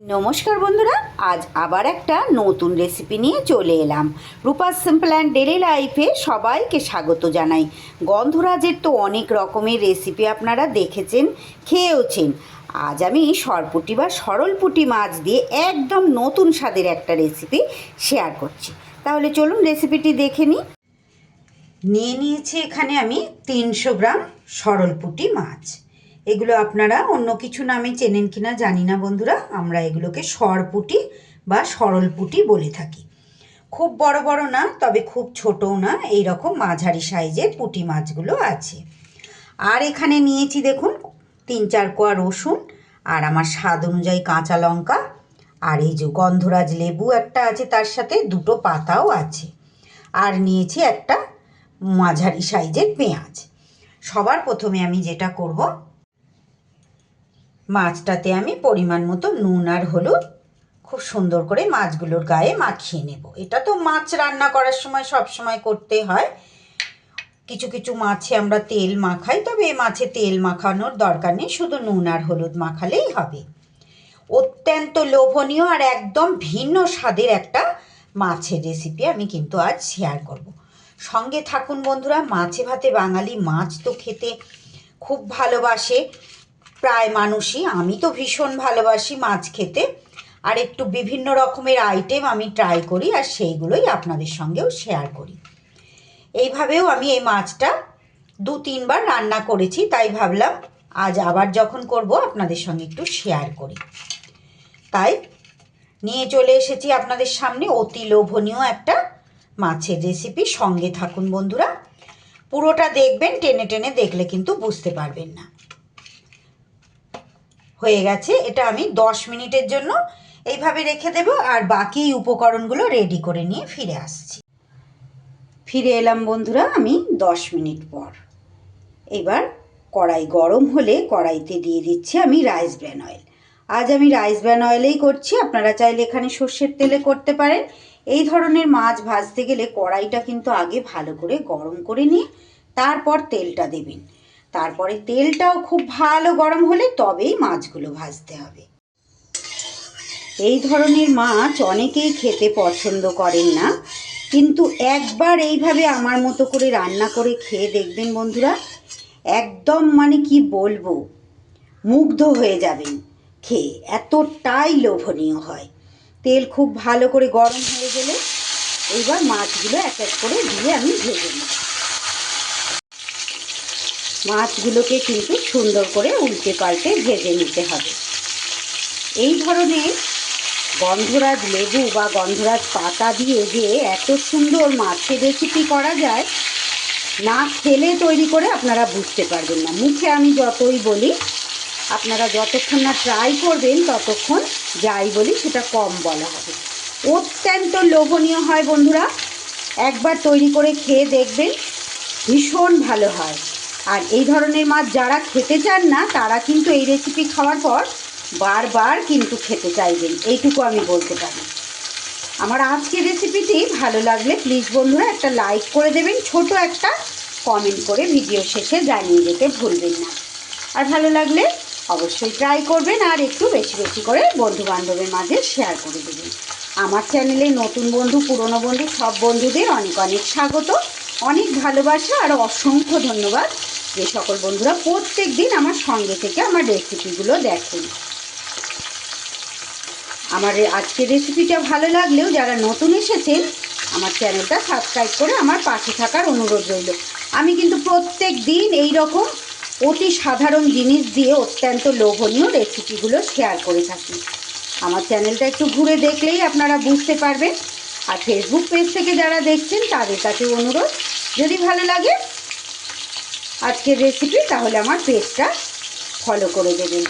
নমস্কার বন্ধুরা, আজ আবার একটা নতুন রেসিপি নিয়ে চলে এলাম। রূপাস সিম্পল অ্যান্ড ডেলি লাইফে সবাইকে স্বাগত জানাই। গন্ধরাজের তো অনেক রকমের রেসিপি আপনারা দেখেছেন, খেয়েওছেন। আজ আমি সরপুঁটি বা সরলপুঁটি মাছ দিয়ে একদম নতুন স্বাদের একটা রেসিপি শেয়ার করছি। তাহলে চলুন রেসিপিটি দেখে নিই। নিয়েছি এখানে আমি 300 গ্রাম সরলপুঁটি মাছ। এগুলো আপনারা অন্য কিছু নামে চেনেন কিনা জানি না বন্ধুরা, আমরা এগুলোকে সরপুঁটি বা সরলপুঁটি বলে থাকি। খুব বড় বড় না, তবে খুব ছোটও না, এই রকম মাঝারি সাইজের পুঁটি মাছগুলো আছে। আর এখানে নিয়েছি দেখুন 3-4 কোয়া রসুন, আর আমার স্বাদ অনুযায়ী কাঁচা লঙ্কা, আর এই যে গন্ধরাজ লেবু একটা আছে, তার সাথে 2টো পাতাও আছে। আর নিয়েছি একটা মাঝারি সাইজের পেঁয়াজ। সবার প্রথমে আমি যেটা করব, মাছটাতে আমি পরিমাণ মতো নুন আর হলুদ খুব সুন্দর করে মাছগুলোর গায়ে মাখিয়ে নেব। এটা তো মাছ রান্না করার সময় সব সময় করতে হয়। কিছু কিছু মাছে আমরা তেল মাখাই, তবে এই মাছে তেল মাখানোর দরকার নেই, শুধু নুন আর হলুদ মাখালেই হবে। অত্যন্ত লোভনীয় আর একদম ভিন্ন স্বাদের একটা মাছের রেসিপি আমি কিন্তু আজ শেয়ার করব। সঙ্গে থাকুন বন্ধুরা। মাছে ভাতে বাঙালি মাছ তো খেতে খুব ভালোবাসে প্রায় মানুষই, আমি তো ভীষণ ভালোবাসি মাছ খেতে। আর একটু বিভিন্ন রকমের আইটেম আমি ট্রাই করি, আর সেইগুলোই আপনাদের সঙ্গেও শেয়ার করি। এইভাবেও আমি এই মাছটা 2-3 বার রান্না করেছি, তাই ভাবলাম আজ আবার যখন করব আপনাদের সঙ্গে একটু শেয়ার করি। তাই নিয়ে চলে এসেছি আপনাদের সামনে অতি লোভনীয় একটা মাছের রেসিপি। সঙ্গে থাকুন বন্ধুরা, পুরোটা দেখবেন, টেনে টেনে দেখলে কিন্তু বুঝতে পারবেন না। হয়ে গেছে, এটা আমি 10 মিনিটের জন্য এইভাবে রেখে দেব, আর বাকি উপকরণগুলো রেডি করে নিয়ে ফিরে আসছি। ফিরে এলাম বন্ধুরা আমি 10 মিনিট পর। এবার কড়াই গরম হলে কড়াইতে দিয়ে দিচ্ছি আমি রাইস ব্র্যান অয়েল। আজ আমি রাইস ব্র্যান অয়েলেই করছি, আপনারা চাইলে এখানে সর্ষের তেলে করতে পারেন। এই ধরনের মাছ ভাজতে গেলে কড়াইটা কিন্তু আগে ভালো করে গরম করে নিয়ে তারপর তেলটা দেবেন। তারপরে তেলটাও খুব ভালো গরম হলে তবেই মাছগুলো ভাজতে হবে। এই ধরনের মাছ অনেকেই খেতে পছন্দ করেন না, কিন্তু একবার এইভাবে আমার মতো করে রান্না করে খেয়ে দেখবেন বন্ধুরা, একদম মানে কি বলবো, মুগ্ধ হয়ে যাবেন খেয়ে, এতটাই লোভনীয় হয়। তেল খুব ভালো করে গরম হয়ে গেলে এইবার মাছগুলো এক এক করে দিয়ে আমি ভেজে নেব। মাছগুলোকে কিন্তু সুন্দর করে উল্টে পাল্টে ভেজে নিতে হবে। এই ধরনের গন্ধরাজ লেবু বা গন্ধরাজ পাতা দিয়ে যে এত সুন্দর মাছের রেসিপি করা যায়, না খেলে তৈরি করে আপনারা বুঝতে পারবেন না। মুখে আমি যতই বলি, আপনারা যতক্ষণ না ট্রাই করবেন ততক্ষণ যাই বলি সেটা কম বলা হবে। অত্যন্ত লোভনীয় হয় বন্ধুরা, একবার তৈরি করে খেয়ে দেখবেন, ভীষণ ভালো হয়। আর এই ধরনের মাছ যারা খেতে চান না, তারা কিন্তু এই রেসিপি খাওয়ার পর বারবার কিন্তু খেতে চাইবেন, এইটুকু আমি বলতে পারি। আমার আজকের রেসিপিটি ভালো লাগলে প্লিজ বন্ধুরা একটা লাইক করে দেবেন, ছোট একটা কমেন্ট করে ভিডিও শেষে জানিয়ে যেতে ভুলবেন না। আর ভালো লাগলে অবশ্যই ট্রাই করবেন, আর একটু বেশি বেশি করে বন্ধু বান্ধবের মাঝে শেয়ার করে দেবেন। আমার চ্যানেলে নতুন বন্ধু পুরনো বন্ধু সব বন্ধুদের অনেক অনেক স্বাগত, অনেক ভালোবাসা, আর অসংখ্য ধন্যবাদ যে সকল বন্ধুরা প্রত্যেক দিন আমার সঙ্গে থেকে আমার রেসিপিগুলো দেখেন। আমার আজকের রেসিপিটা ভালো লাগলেও যারা নতুন এসেছেন, আমার চ্যানেলটা সাবস্ক্রাইব করে আমার পাশে থাকার অনুরোধ রইল। আমি কিন্তু প্রত্যেক দিন এই রকম অতি সাধারণ জিনিস দিয়ে অত্যন্ত লোভনীয় রেসিপিগুলো শেয়ার করে থাকি। আমার চ্যানেলটা একটু ঘুরে দেখলেই আপনারা বুঝতে পারবেন। আর ফেসবুক পেজ থেকে যারা দেখছেন তাদের কাছে অনুরোধ, যদি ভালো লাগে আজকের রেসিপি, তাহলে আমার পেজটা ফলো করে দেবেন।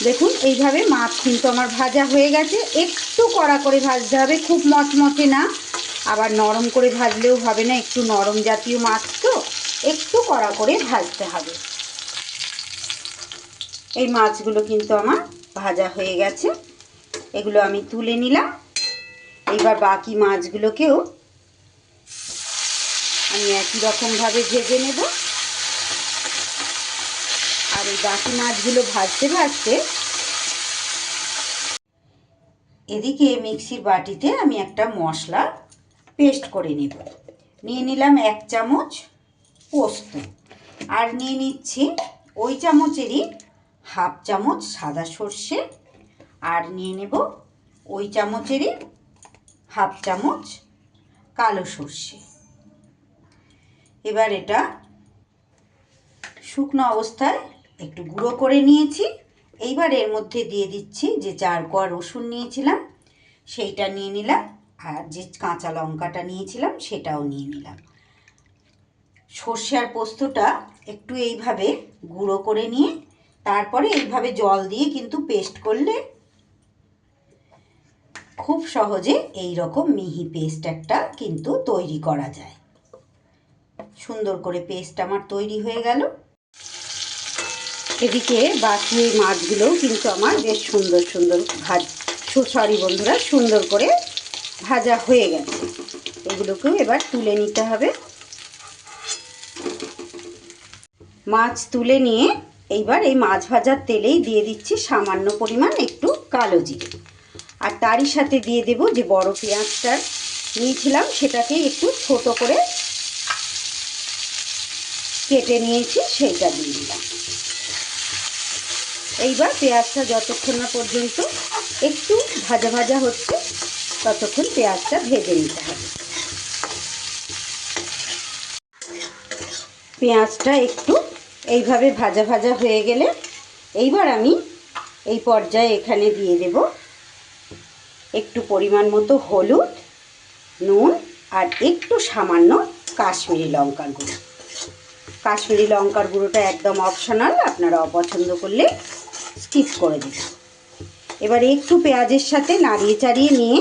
দেখুন এইভাবে মাছ কিন্তু আমার ভাজা হয়ে গেছে। একটু কড়া করে ভাজতে হবে, খুব মচমচে না, আবার নরম করে ভাজলেও হবে না, একটু নরম জাতীয় মাছ তো একটু কড়া করে ভাজতে হবে। এই মাছগুলো কিন্তু আমার ভাজা হয়ে গেছে, এগুলো আমি তুলে নিলাম। এইবার বাকি মাছগুলোকেও আমি একই রকমভাবে ভেজে নেব। আর এই বাকি মাছগুলো ভাজতে ভাজতে এদিকে মিক্সির বাটিতে আমি একটা মশলা পেস্ট করে নেব। নিয়ে নিলাম 1 চামচ পোস্ত, আর নিয়ে নিচ্ছি ওই চামচেরই 1/2 চামচ সাদা সর্ষে, আর নিয়ে নেব ওই চামচেরই 1/2 চামচ কালো সর্ষে। এবার এটা শুকনো অবস্থায় একটু গুঁড়ো করে নিয়েছি। এইবার এর মধ্যে দিয়ে দিচ্ছি যে 4 কোয়া রসুন নিয়েছিলাম সেইটা নিয়ে নিলাম, আর যে কাঁচা লঙ্কাটা নিয়েছিলাম সেটাও নিয়ে নিলাম। সর্ষে আর পোস্তটা একটু এইভাবে গুঁড়ো করে নিয়ে তারপরে এইভাবে জল দিয়ে কিন্তু পেস্ট করলে খুব সহজে এই রকম মিহি পেস্ট একটা কিন্তু তৈরি করা যায়। সুন্দর করে পেস্ট আমার তৈরি হয়ে গেল। এদিকে বাকি এই মাছগুলোও কিন্তু আমার বেশ সুন্দর সুন্দর করে ভাজা হয়ে গেছে। এগুলোকেও এবার তুলে নিতে হবে। মাছ তুলে নিয়ে এইবার এই মাছ ভাজার তেলেই দিয়ে দিচ্ছি সামান্য পরিমাণ একটু কালো জিরে, আর তারই সাথে দিয়ে দেব যে বড় পেঁয়াজটা নিয়েছিলাম সেটাকে একটু ছোট করে কেটে নিয়েছি সেইটা দিয়ে দিলাম। এইবার পেঁয়াজটা যতক্ষণ না পর্যন্ত একটু ভাজা ভাজা হচ্ছে ততক্ষণ পেঁয়াজটা ভেজে নিতে হবে। পেঁয়াজটা একটু এইভাবে ভাজা ভাজা হয়ে গেলে এইবার আমি এই পর্যায়ে এখানে দিয়ে দেব একটু পরিমাণ মতো হলুদ, নুন, আর একটু সামান্য কাশ্মীরি লঙ্কার গুঁড়ো। কাশ্মীরি লঙ্কার গুঁড়োটা একদম অপশনাল, আপনারা অপছন্দ করলে স্কিপ করে দেবেন। এবার একটু পেঁয়াজের সাথে নাড়িয়ে চাড়িয়ে নিয়ে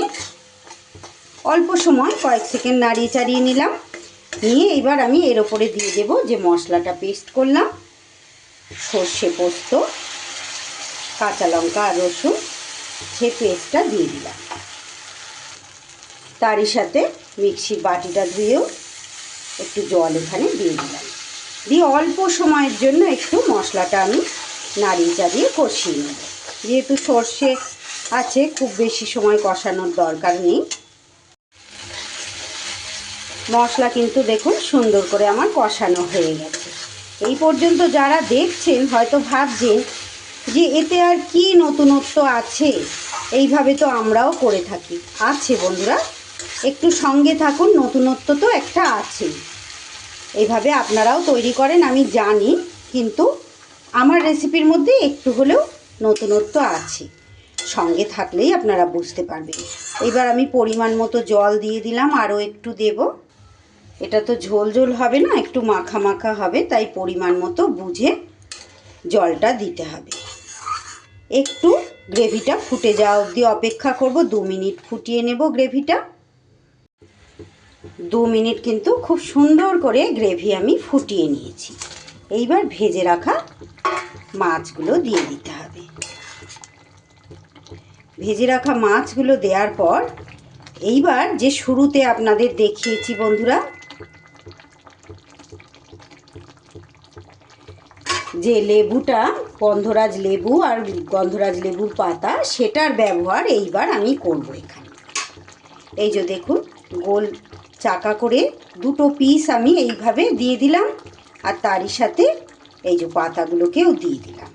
অল্প সময় কয়েক সেকেন্ড নাড়িয়ে চাড়িয়ে নিলাম। নিয়ে এবার আমি এর ওপরে দিয়ে দেব যে মশলাটা পেস্ট করলাম, সর্ষে, পোস্ত, কাঁচা লঙ্কা আর রসুন, সে পেস্টটা দিয়ে দিলাম। তারই সাথে মিক্সির বাটিটা ধুয়েও একটু জল এখানে দিয়ে দিলাম। দিয়ে অল্প সময়ের জন্য একটু মশলাটা আমি নাড়িয়ে চাড়িয়ে কষিয়ে নেব। যেহেতু সর্ষে আছে খুব বেশি সময় কষানোর দরকার নেই। মশলা কিন্তু দেখুন সুন্দর করে আমার কষানো হয়ে গেছে। এই পর্যন্ত যারা দেখছেন হয়তো ভাবছেন যে এতে আর কি নতুনত্ব আছে, এইভাবে তো আমরাও করে থাকি। আছে বন্ধুরা, একটু সঙ্গে থাকুন, নতুনত্ব তো একটা আছে। এইভাবে আপনারাও তৈরি করেন আমি জানি, কিন্তু আমার রেসিপির মধ্যে একটু হলেও নতুনত্ব আছে। সঙ্গে থাকলেই আপনারা বুঝতে পারবেন। এবার আমি পরিমাণ মতো জল দিয়ে দিলাম, আরও একটু দেব। এটা তো ঝোল ঝোল হবে না, একটু মাখা মাখা হবে, তাই পরিমাণ মতো বুঝে জলটা দিতে হবে। একটু গ্রেভিটা ফুটে যাওয়া অবধি অপেক্ষা করব। 2 মিনিট ফুটিয়ে নেব গ্রেভিটা। 2 মিনিট কিন্তু খুব সুন্দর করে গ্রেভি আমি ফুটিয়ে নিয়েছি। এইবার ভেজে রাখা মাছগুলো দিয়ে দিতে হবে। ভেজে রাখা মাছগুলো দেওয়ার পর এইবার যে শুরুতে আপনাদের দেখিয়েছি বন্ধুরা, যে লেবুটা, গন্ধরাজ লেবু আর গন্ধরাজ লেবুর পাতা, সেটার ব্যবহার এইবার আমি করব এখানে। এই যে দেখুন, গোল চাকা করে 2টো পিস আমি এইভাবে দিয়ে দিলাম, আর তারই সাথে এই যে পাতাগুলোকেও দিয়ে দিলাম।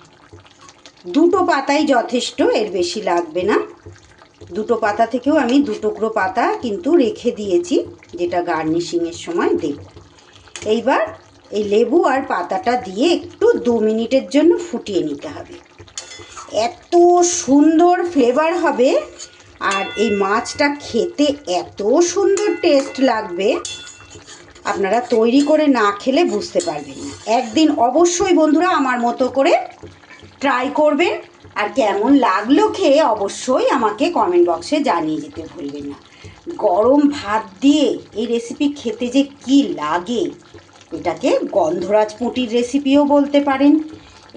2টো পাতাই যথেষ্ট, এর বেশি লাগবে না। 2টো পাতা থেকেও আমি 2 টুকরো পাতা কিন্তু রেখে দিয়েছি, যেটা গার্নিশিংয়ের সময় দেব। এইবার এই লেবু আর পাতাটা দিয়ে একটু 2 মিনিটের জন্য ফুটিয়ে নিতে হবে। এত সুন্দর ফ্লেভার হবে, আর এই মাছটা খেতে এত সুন্দর টেস্ট লাগবে, আপনারা তৈরি করে না খেলে বুঝতে পারবেন না। একদিন অবশ্যই বন্ধুরা আমার মতো করে ট্রাই করবেন, আর কেমন লাগলো খেয়ে অবশ্যই আমাকে কমেন্ট বক্সে জানিয়ে যেতে ভুলবেন না। গরম ভাত দিয়ে এই রেসিপি খেতে যে কি লাগে, এটাকে গন্ধরাজ পুঁটির রেসিপিও বলতে পারেন।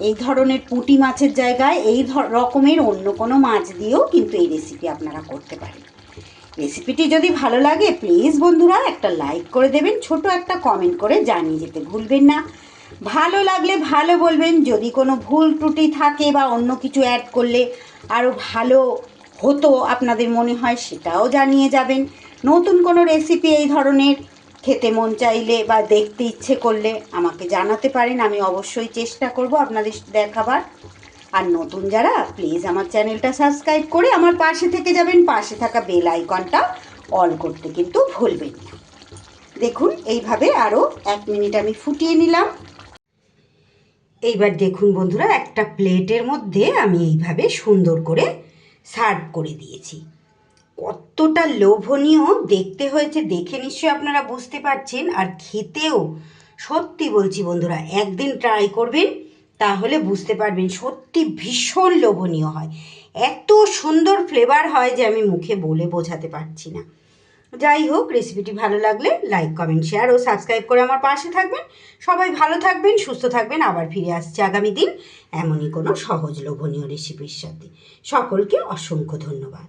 এই ধরনের পুঁটি মাছের জায়গায় এই রকমের অন্য কোনো মাছ দিয়েও কিন্তু এই রেসিপি আপনারা করতে পারেন। রেসিপিটি যদি ভালো লাগে প্লিজ বন্ধুরা একটা লাইক করে দেবেন, ছোট একটা কমেন্ট করে জানিয়ে যেতে ভুলবেন না। ভালো লাগলে ভালো বলবেন, যদি কোনো ভুল ত্রুটি থাকে বা অন্য কিছু অ্যাড করলে আরও ভালো হতো আপনাদের মনে হয় সেটাও জানিয়ে যাবেন। নতুন কোনো রেসিপি এই ধরনের খেতে মন চাইলে বা দেখতে ইচ্ছে করলে আমাকে জানাতে পারেন, আমি অবশ্যই চেষ্টা করব আপনাদের দেখাবার। আর নতুন যারা, প্লিজ আমার চ্যানেলটা সাবস্ক্রাইব করে আমার পাশে থেকে যাবেন, পাশে থাকা বেল আইকনটা অল করতে কিন্তু ভুলবেন না। দেখুন এইভাবে আরও 1 মিনিট আমি ফুটিয়ে নিলাম। এইবার দেখুন বন্ধুরা, একটা প্লেটের মধ্যে আমি এইভাবে সুন্দর করে সার্ভ করে দিয়েছি। কতটা লোভনীয় দেখতে হয়েছে দেখে নিশ্চয়ই আপনারা বুঝতে পারছেন, আর খেতেও সত্যি বলছি বন্ধুরা, একদিন ট্রাই করবেন তাহলে বুঝতে পারবেন সত্যি ভীষণ লোভনীয় হয়। এত সুন্দর ফ্লেভার হয় যে আমি মুখে বলে বোঝাতে পারছি না। যাই হোক, রেসিপিটি ভালো লাগলে লাইক, কমেন্ট, শেয়ার ও সাবস্ক্রাইব করে আমার পাশে থাকবেন। সবাই ভালো থাকবেন, সুস্থ থাকবেন। আবার ফিরে আসছে আগামী দিন এমনই কোনো সহজ লোভনীয় রেসিপির সাথে। সকলকে অসংখ্য ধন্যবাদ।